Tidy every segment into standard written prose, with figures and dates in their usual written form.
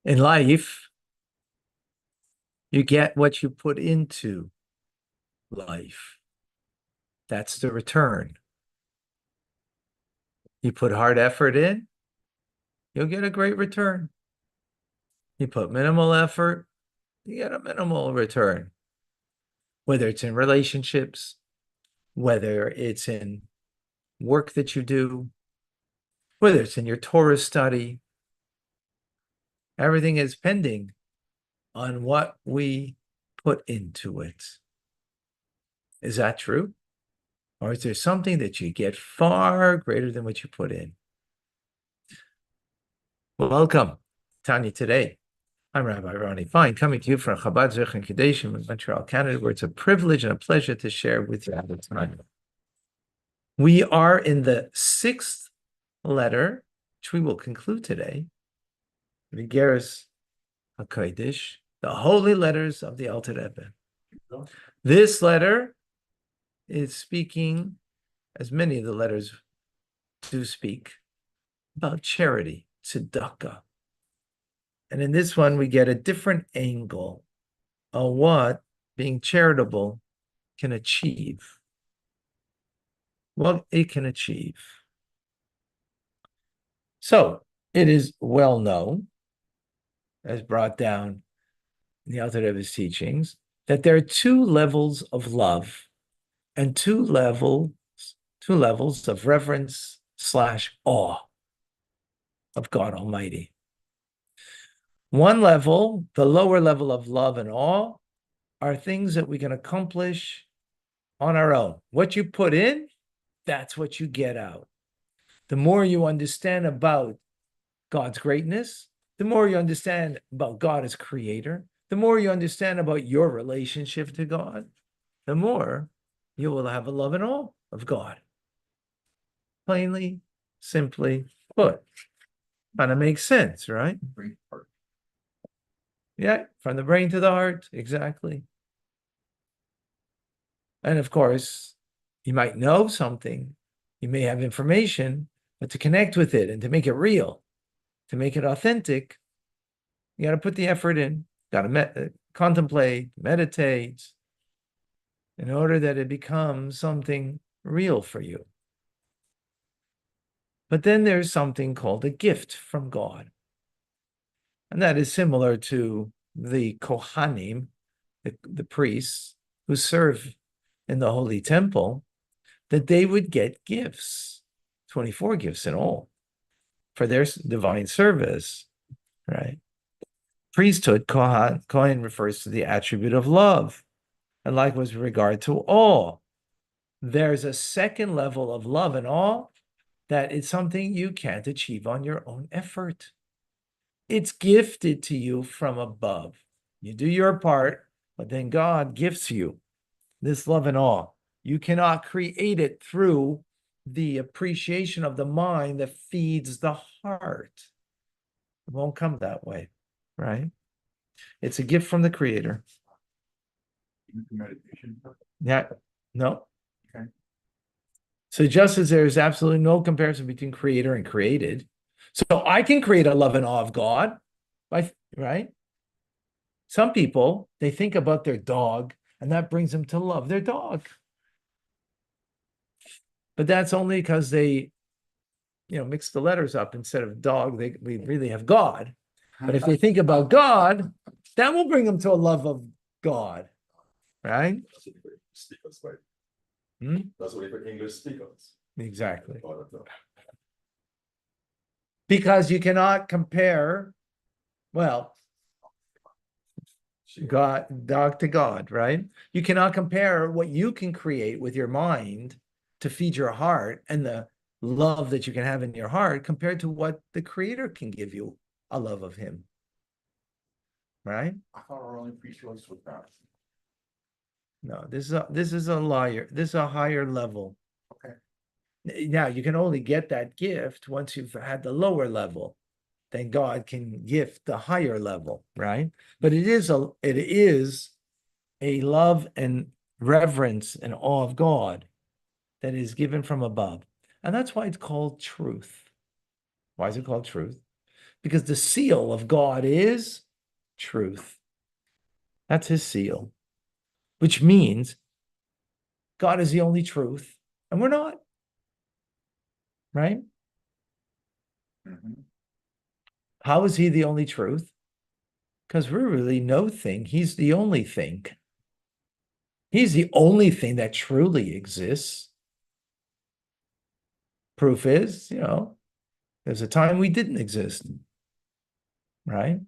In life, you get what you put into life. That's the return. You put hard effort in, you'll get a great return. You put minimal effort, you get a minimal return. Whether it's in relationships, whether it's in work that you do, whether it's in your Torah study, everything is pending on what we put into it. Is that true? Or is there something that you get far greater than what you put in? Welcome, Tanya, today. I'm Rabbi Ronnie Fine, coming to you from Chabad Zich and Kadeshim in Montreal, Canada, where it's a privilege and a pleasure to share with you at the time. We are in the 6th letter, which we will conclude today, Vigeres HaKodesh, the holy letters of the Alter Rebbe. This letter is speaking, as many of the letters do speak, about charity, tzedakah. And in this one, we get a different angle on what being charitable can achieve. What it can achieve. So, it is well known, as brought down in the Alter Rebbe's teachings, that there are two levels of love and two levels of reverence/awe of God Almighty. One level, the lower level of love and awe, are things that we can accomplish on our own. What you put in, that's what you get out. The more you understand about God's greatness, the more you understand about God as creator, the more you understand about your relationship to God, the more you will have a love and awe of God. Plainly, simply put. Kind of makes sense, right? Yeah, from the brain to the heart, exactly. And of course, you might know something, you may have information, but to connect with it and to make it real, to make it authentic, you got to put the effort in, got to contemplate, meditate, in order that it becomes something real for you. But then there's something called a gift from God. And that is similar to the Kohanim, the priests who serve in the Holy Temple, that they would get gifts, 24 gifts in all, for their divine service, right? Priesthood, Kohen refers to the attribute of love. And likewise with regard to awe, there's a second level of love and awe that is something you can't achieve on your own effort. It's gifted to you from above. You do your part, but then God gifts you this love and awe. You cannot create it through the appreciation of the mind that feeds the heart. It won't come that way, right? It's a gift from the Creator. Meditation. Yeah, no. Okay. So just as there is absolutely no comparison between creator and created, so I can create a love and awe of God, right? Some people, they think about their dog, and that brings them to love their dog. But that's only because they, mix the letters up. Instead of dog, we really have God. But if they think about God, that will bring them to a love of God, right? That's what for English speakers. Exactly. Because you cannot compare, well, dog to God, right? You cannot compare what you can create with your mind to feed your heart and the love that you can have in your heart compared to what the Creator can give you, a love of Him. Right? I thought our only pre-choice was that. No, this is a liar. This is a higher level. Okay. Now you can only get that gift once you've had the lower level. Then God can gift the higher level, right? But it is a love and reverence and awe of God that is given from above. And that's why it's called truth. Why is it called truth? because the seal of God is truth. That's his seal, which means God is the only truth, and we're not, right? Mhm. How is he the only truth? Because we're really no thing. He's the only thing. He's the only thing that truly exists. Proof is, there's a time we didn't exist, right?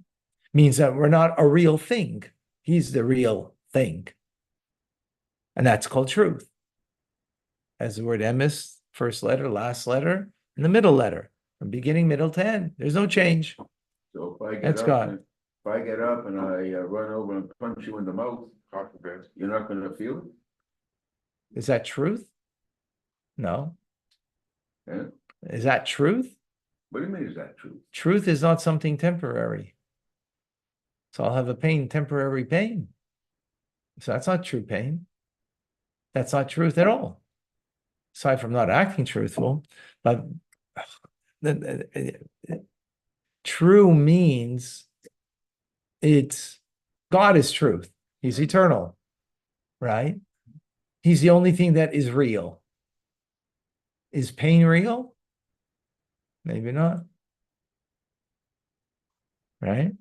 Means that we're not a real thing. He's the real thing. And that's called truth. As the word emis, first letter, last letter, and the middle letter, from beginning, middle to end. There's no change. So if I get That's up, God. and if I get up and I run over and punch you in the mouth, God forbid, you're not gonna feel it? Is that truth? No. Yeah? Is that truth? What do you mean, is that true? Truth is not something temporary. So I'll have a temporary pain. So that's not true pain. That's not truth at all. Aside from not acting truthful, but true means it's God is truth. He's eternal, right? He's the only thing that is real. Is pain real? Maybe not. Right?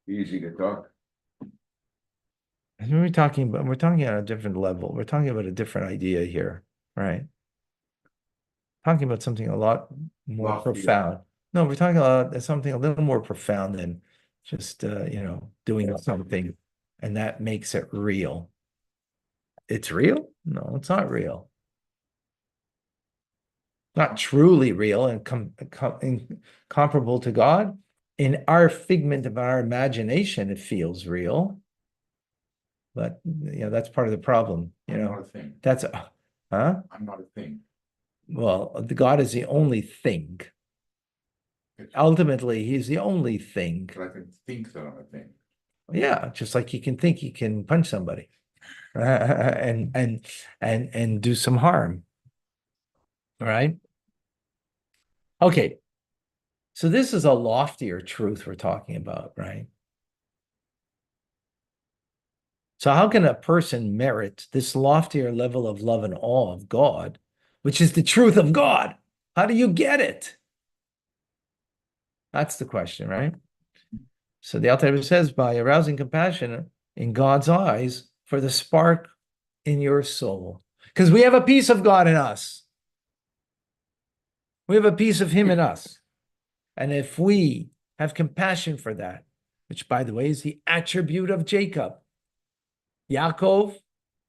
Easy to talk. And we're talking on a different level. We're talking about a different idea here, right? Talking about something a lot more Loftier. profound. No, we're talking about something a little more profound than just doing something, and that makes it real. It's real? No, it's not real. Not truly real and comparable to God. In our figment of our imagination, it feels real. But that's part of the problem. I'm not a thing. That's huh? I'm not a thing. Well, the God is the only thing. Ultimately, he's the only thing. But I can think that I'm a thing. Yeah, just like he can think he can punch somebody and do some harm. All right. Okay. So this is a loftier truth we're talking about, right? So how can a person merit this loftier level of love and awe of God, which is the truth of God? How do you get it? That's the question, right? So the Alter Rebbe says, by arousing compassion in God's eyes for the spark in your soul. Because we have a piece of God in us. We have a piece of him in us. And if we have compassion for that, which by the way is the attribute of Jacob, Yaakov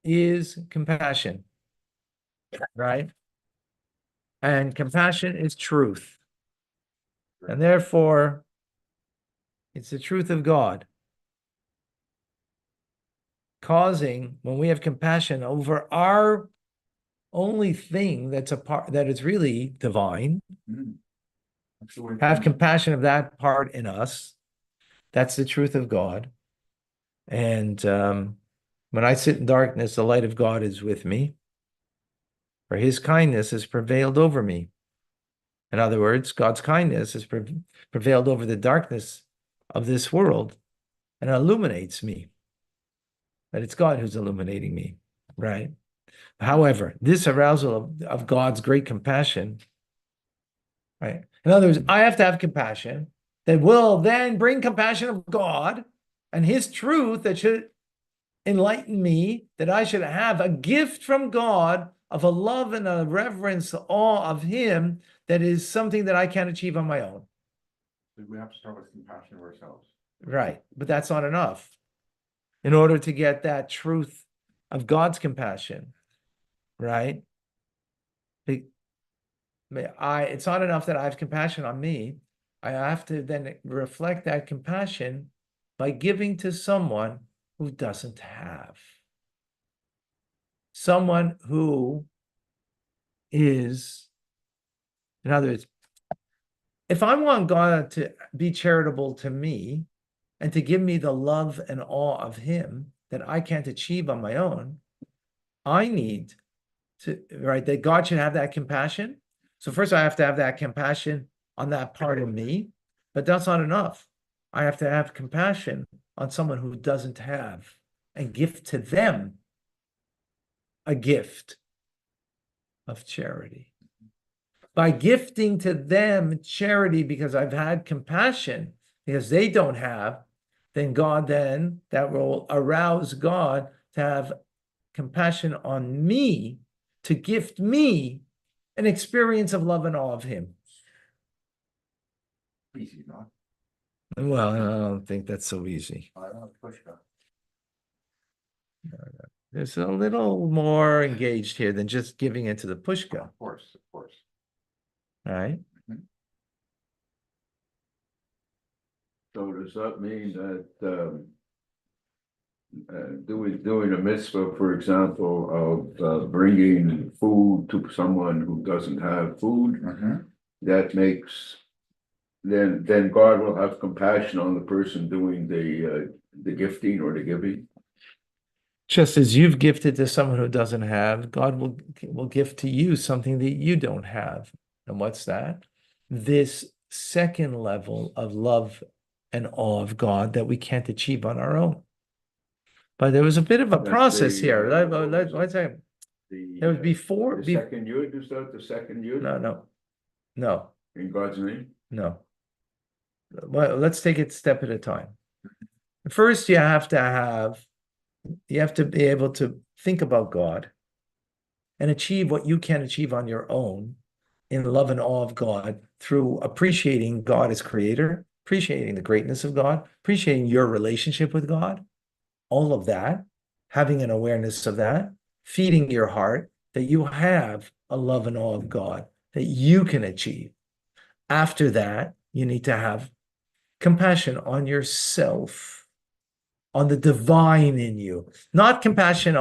is compassion, right? And compassion is truth. And therefore, it's the truth of God. Causing, when we have compassion over our only thing that is really divine, have compassion of that part in us. That's the truth of God. And when I sit in darkness, the light of God is with me, for his kindness has prevailed over me. In other words, God's kindness has prevailed over the darkness of this world and illuminates me. That it's God who's illuminating me, right? However, this arousal of God's great compassion, right? In other words, I have to have compassion that will then bring compassion of God and his truth that should enlighten me, that I should have a gift from God of a love and a reverence, awe of him that is something that I can't achieve on my own. So we have to start with compassion of ourselves. Right. But that's not enough. In order to get that truth of God's compassion, right? It's not enough that I have compassion on me. I have to then reflect that compassion by giving to someone who doesn't have. Someone who is, in other words, if I want God to be charitable to me and to give me the love and awe of him that I can't achieve on my own, I need to, right, that God should have that compassion. So first I have to have that compassion on that part of me, but that's not enough. I have to have compassion on someone who doesn't have and give to them a gift of charity. By gifting to them charity because I've had compassion because they don't have, then that will arouse God to have compassion on me, to gift me an experience of love and awe of him. Easy, not? Well, I don't think that's so easy. I don't push that. There's a little more engaged here than just giving into the pushka, Of course, of course. right? So does that mean that doing a mitzvah, for example, of bringing food to someone who doesn't have food, that makes then God will have compassion on the person doing the gifting or the giving? Just as you've gifted to someone who doesn't have, God will gift to you something that you don't have. And what's that? This second level of love and awe of God that we can't achieve on our own. But there was a bit of a That's process the, here. what was Let's say The, there was before. the second yud, is that the second yud? No, In God's name? no. Well, let's take it step at a time. First, you have to be able to think about God and achieve what you can achieve on your own in love and awe of God through appreciating God as creator, appreciating the greatness of God, appreciating your relationship with God, all of that, having an awareness of that, feeding your heart that you have a love and awe of God that you can achieve. After that, you need to have compassion on yourself, on the divine in you, not compassion.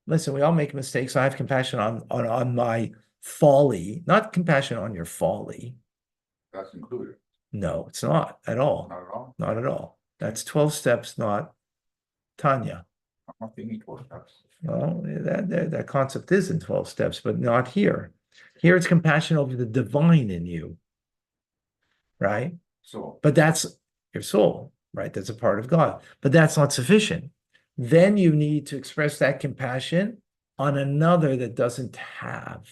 Listen, we all make mistakes. So I have compassion on my folly, not compassion on your folly. That's included. No, it's not at all. Not at all. Not at all. That's 12 steps, not Tanya. I'm not thinking 12 steps. Well, that concept is in 12 steps, but not here. Here it's compassion over the divine in you, right? So, But that's your soul, right? That's a part of God. But that's not sufficient. Then you need to express that compassion on another that doesn't have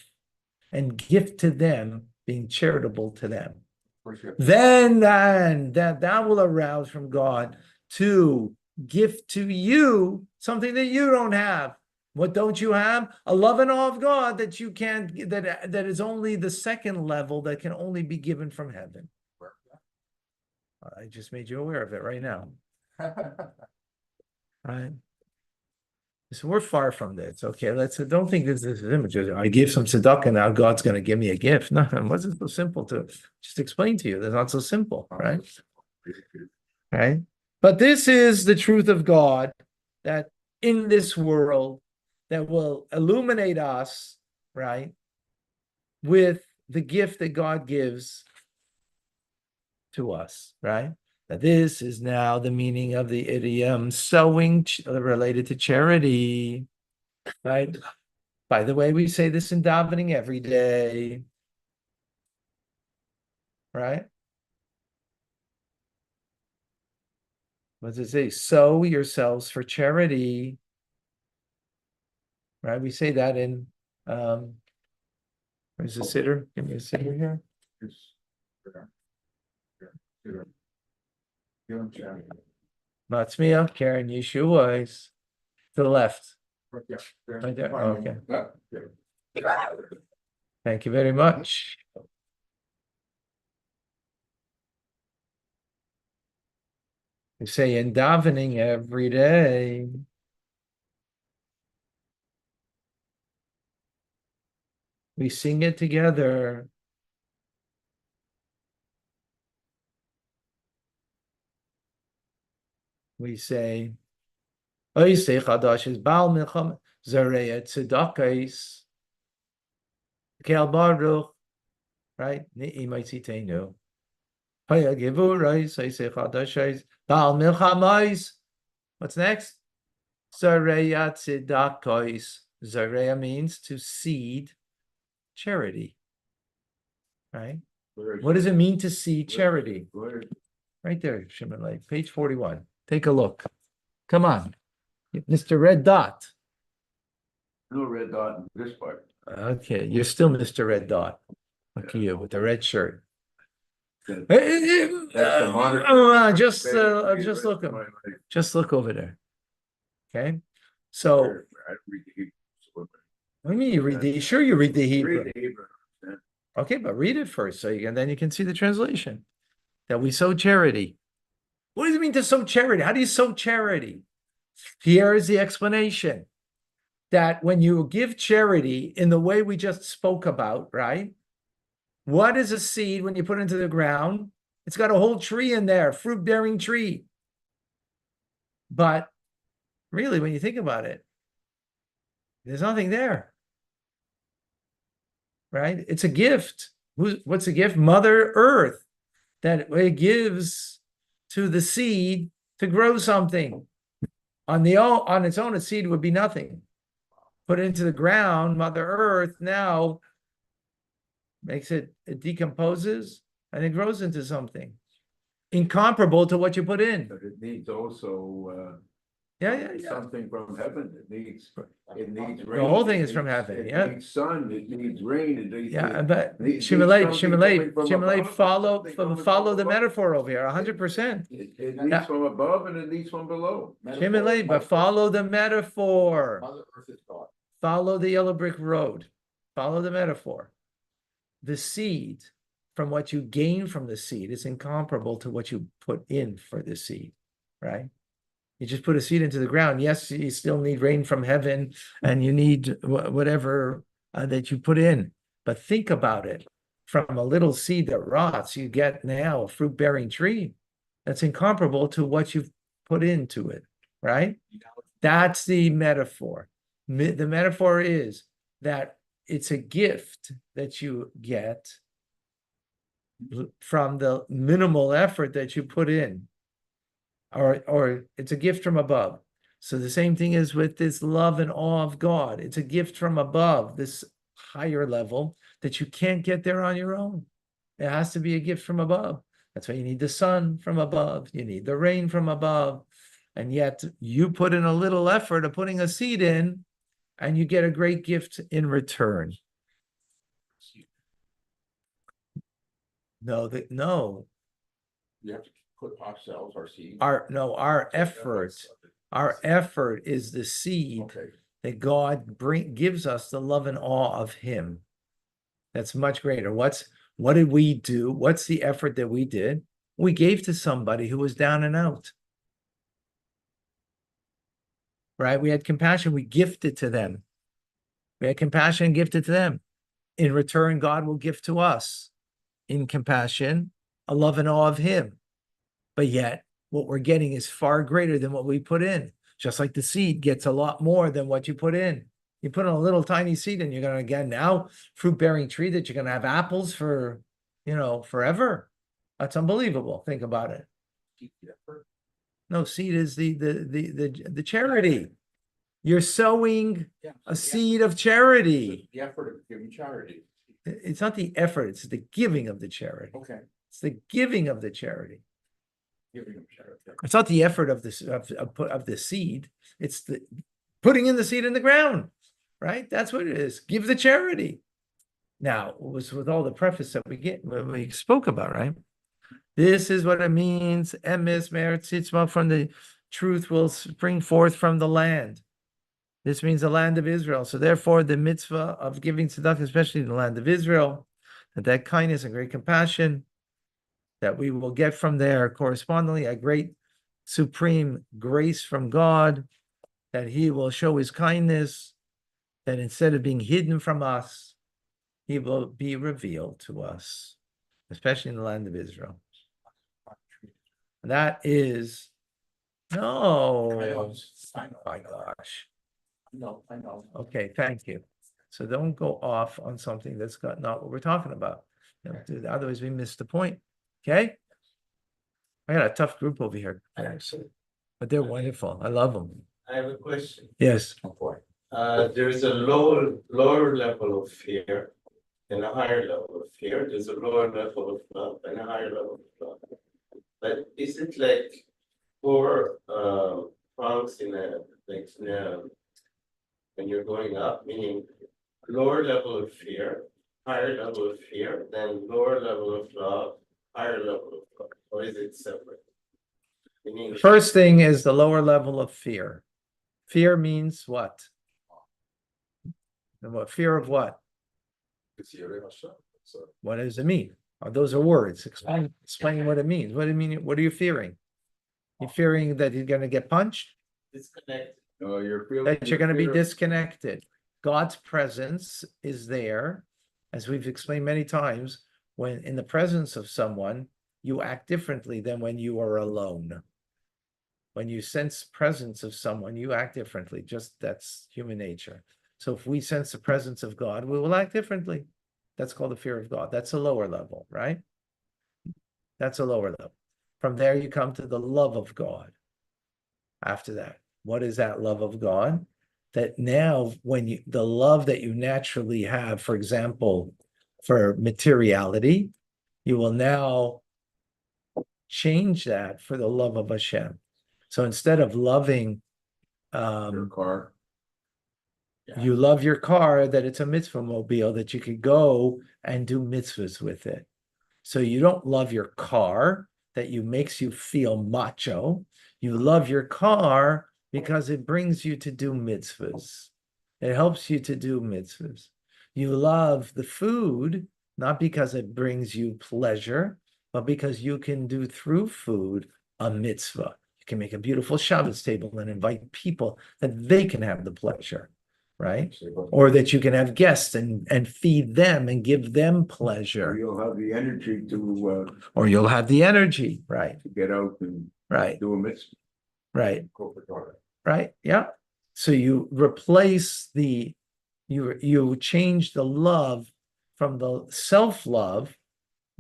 and gift to them, being charitable to them. first you have Then that will arouse from God to gift to you something that you don't have. What don't you have? A love and awe of God that you can't, that is only the second level that can only be given from heaven. I just made you aware of it right now. Right? So we're far from this. Okay, don't think this is images. I give some tzedakah, now God's going to give me a gift. No, it wasn't so simple to just explain to you. That's not so simple, right? Right? But this is the truth of God that in this world that will illuminate us, right, with the gift that God gives to us, right? That this is now the meaning of the idiom sowing related to charity, right? By the way, we say this in davening every day, right? What does it say? Sow yourselves for charity, right? We say that in, where's the sitter? Give me a sitter here. Matzmiah, Karen Yeshua's to the left. Right there. Okay. Thank you very much. We say in davening every day. We sing it together. We say, Oisei Chadash is Baal Milcham Zareya Tzedakais Kel Baruch, right? Ni'imai Tzitenu. Paya Gevurais, Oisei Chadash is Baal Milchamais. What's next? Zareya Tzedakais. Zareya means to seed charity. right? Where is What does it mean to see charity? Where- Right there, Shimon Lake, page 41. Take a look. Come on, Mr. Red Dot. No red dot in this part. Okay, you're still Mr. Red Dot. Look at you with the red shirt. That- That's the monitor. Just Favorite look of my life. Just look over there. Okay, so I read the Hebrew. what do you mean you read the? Sure, you read the Hebrew. Read the Hebrew. Okay, but read it first, so you can then you can see the translation. That we sow charity. What does it mean to sow charity? How do you sow charity? Here is the explanation. That when you give charity in the way we just spoke about, right? What is a seed when you put it into the ground? It's got a whole tree in there, fruit-bearing tree. But really, when you think about it, there's nothing there. Right? It's a gift. What's a gift? Mother Earth. That it gives to the seed to grow something. On its own, a seed would be nothing. Put it into the ground, Mother Earth now makes it decomposes and it grows into something incomparable to what you put in. But it needs also Yeah. something from heaven. It needs rain. The whole thing is from heaven. Yeah. It needs sun. It needs rain. It needs. Yeah, but needs Shimulate, something coming from above, follow something coming from the above. metaphor over here, 100%. It needs Yeah. from above and it needs from below. Shimulate, but follow the metaphor. Mother Earth is God. Follow the yellow brick road. Follow the metaphor. The seed, from what you gain from the seed, is incomparable to what you put in for the seed, right? You just put a seed into the ground. Yes, you still need rain from heaven and you need whatever that you put in. But think about it. From a little seed that rots, you get now a fruit-bearing tree that's incomparable to what you've put into it, right? That's the metaphor. The metaphor is that it's a gift that you get from the minimal effort that you put in, or it's a gift from above. So the same thing is with this love and awe of God. It's a gift from above, this higher level that you can't get there on your own. It has to be a gift from above. That's why you need the sun from above. You need the rain from above. And yet you put in a little effort of putting a seed in, and you get a great gift in return. No. You have to put ourselves, our seed. Our effort is the seed Okay. that God gives us, the love and awe of Him. That's much greater. What did we do? What's the effort that we did? We gave to somebody who was down and out. Right? We had compassion. We gifted to them. We had compassion and gifted to them. In return, God will gift to us in compassion, a love and awe of Him. But yet, what we're getting is far greater than what we put in. Just like the seed gets a lot more than what you put in. You put in a little tiny seed and you're going to get now fruit-bearing tree that you're going to have apples for, forever. That's unbelievable. Think about it. No, seed is the charity. You're sowing a seed of charity. The effort of giving charity. It's not the effort, it's the giving of the charity. Okay. It's the giving of the charity. Giving of charity. It's not the effort of the seed. It's the putting in the seed in the ground, right? That's what it is. Give the charity. Now, it was with all the preface that we spoke about, right? This is what it means. Emes me'eretz tzitma, from the truth will spring forth from the land. This means the land of Israel. So therefore, the mitzvah of giving tzedakah, especially in the land of Israel, that kindness and great compassion that we will get from there, correspondingly, a great supreme grace from God, that He will show His kindness, that instead of being hidden from us, He will be revealed to us, especially in the land of Israel. That is, no, I know. my gosh. I know. Okay, thank you. So don't go off on something that's not what we're talking about. Otherwise, we miss the point. Okay? I got a tough group over here, but they're wonderful. I love them. I have a question. Yes. Oh, boy. There is a lower level of fear and a higher level of fear. There's a lower level of love and a higher level of love. But is it like four prongs in a when you're going up, meaning lower level of fear, higher level of fear, then lower level of love, higher level of love, or is it separate? Meaning, First thing is the lower level of fear. Fear means what? And what fear of what? What does it mean? Those are words. Explain what it means. What do you mean? What are you fearing? You're fearing that you're going to get punched? disconnected. You're feeling. That you're going to be disconnected. God's presence is there, as we've explained many times. When in the presence of someone, you act differently than when you are alone. When you sense presence of someone, you act differently. Just that's human nature. So if we sense the presence of God, we will act differently. That's called the fear of God. That's a lower level, right? That's a lower level. From there, you come to the love of God. After that, what is that love of God? That now, when the love that you naturally have, for example, for materiality, you will now change that for the love of Hashem. So instead of loving Your car. you love your car, that it's a mitzvah mobile, that you could go and do mitzvahs with it. So you don't love your car that makes you feel macho. You love your car because it brings you to do mitzvahs. It helps you to do mitzvahs. You love the food, not because it brings you pleasure, but because you can do through food a mitzvah. You can make a beautiful Shabbos table and invite people that they can have the pleasure, right? Or that you can have guests and feed them and give them Or pleasure. you'll have the energy to Or you'll have the energy, right? get out and Right, do a mitzvah. right, Corporate order. right. Yeah. So you replace you change the love from the self-love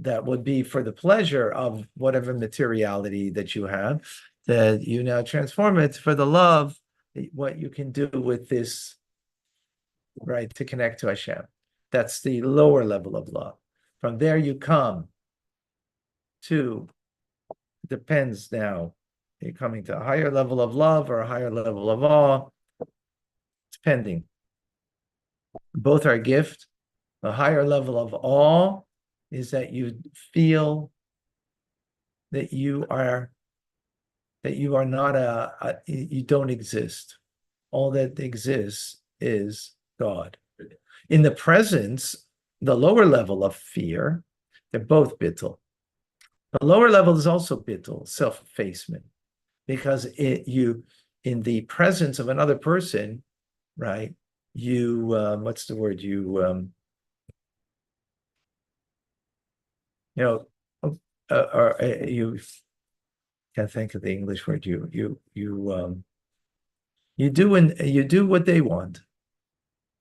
that would be for the pleasure of whatever materiality that you have, that you now transform it for the love, what you can do with this, right, to connect to Hashem. That's the lower level of love. From there you come to, depends now, you're coming to a higher level of love or a higher level of awe, depending. Both are a gift. The higher level of awe is that you feel that you are not you don't exist. All that exists is God. In the presence, the lower level of fear, they're both bittul. The lower level is also bittul, self-effacement, because in the presence of another person, right? You what's the word? You you can't think of the English word. You do what they want,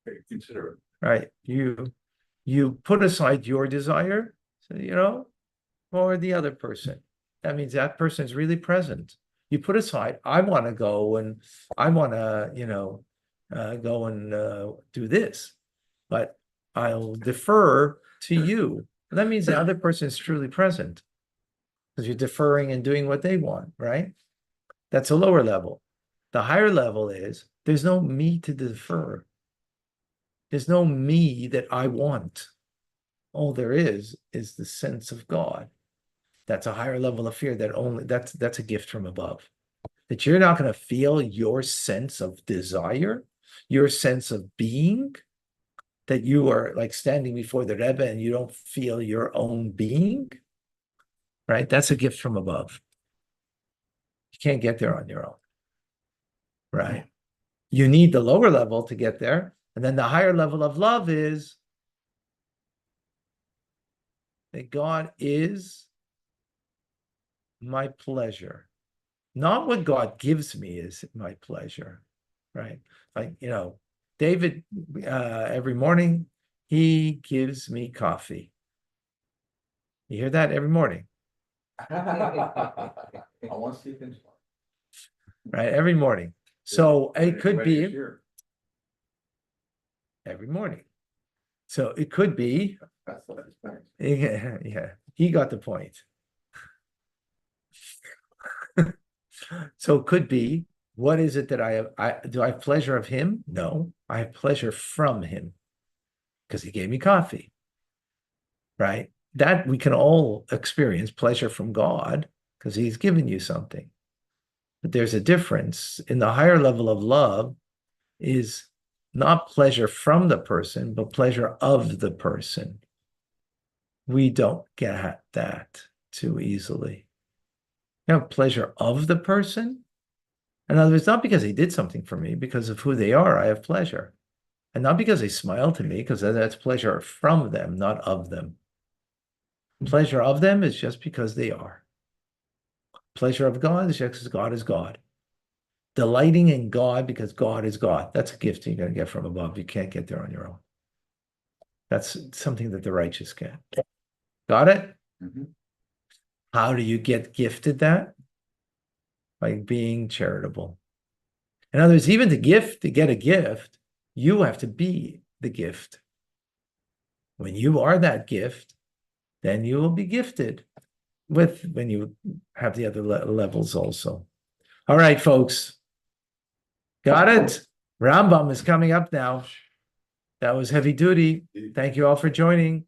Okay, consider it. right? You put aside your desire, so, or the other person. That means that person is really present. You put aside, I want to go and I want to, go and do this, but I'll defer to you. That means the other person is truly present because you're deferring and doing what they want, right? That's a lower level. The higher level is there's no me to defer. There's no me that I want. All there is the sense of God. That's a higher level of fear that's a gift from above. That you're not going to feel your sense of desire, your sense of being, that you are like standing before the Rebbe and you don't feel your own being, right? That's a gift from above. You can't get there on your own, right? You need the lower level to get there. And then the higher level of love is that God is my pleasure. Not what God gives me is my pleasure, right? Like, David, every morning, he gives me coffee. You hear that every morning, I want to see things. right? Every morning. So it could When be it's here. every morning. So it could be, That's what it's been. yeah, he got the point. So it could be, what is it that I have? Do I have pleasure of him? No, I have pleasure from him because he gave me coffee, right? That we can all experience pleasure from God because he's given you something. But there's a difference in the higher level of love is not pleasure from the person, but pleasure of the person. We don't get that too easily. You have pleasure of the person. In other words, not because they did something for me, because of who they are, I have pleasure. And not because they smile to me, because that's pleasure from them, not of them. Pleasure of them is just because they are. Pleasure of God is just because God is God. Delighting in God because God is God. That's a gift you're going to get from above. You can't get there on your own. That's something that the righteous get. Got it? Mhm. How do you get gifted that? By being charitable. In other words, even to get a gift, you have to be the gift. When you are that gift, then you will be gifted with when you have the other levels also. All right, folks. Got it? Rambam is coming up now. That was heavy duty. Thank you all for joining.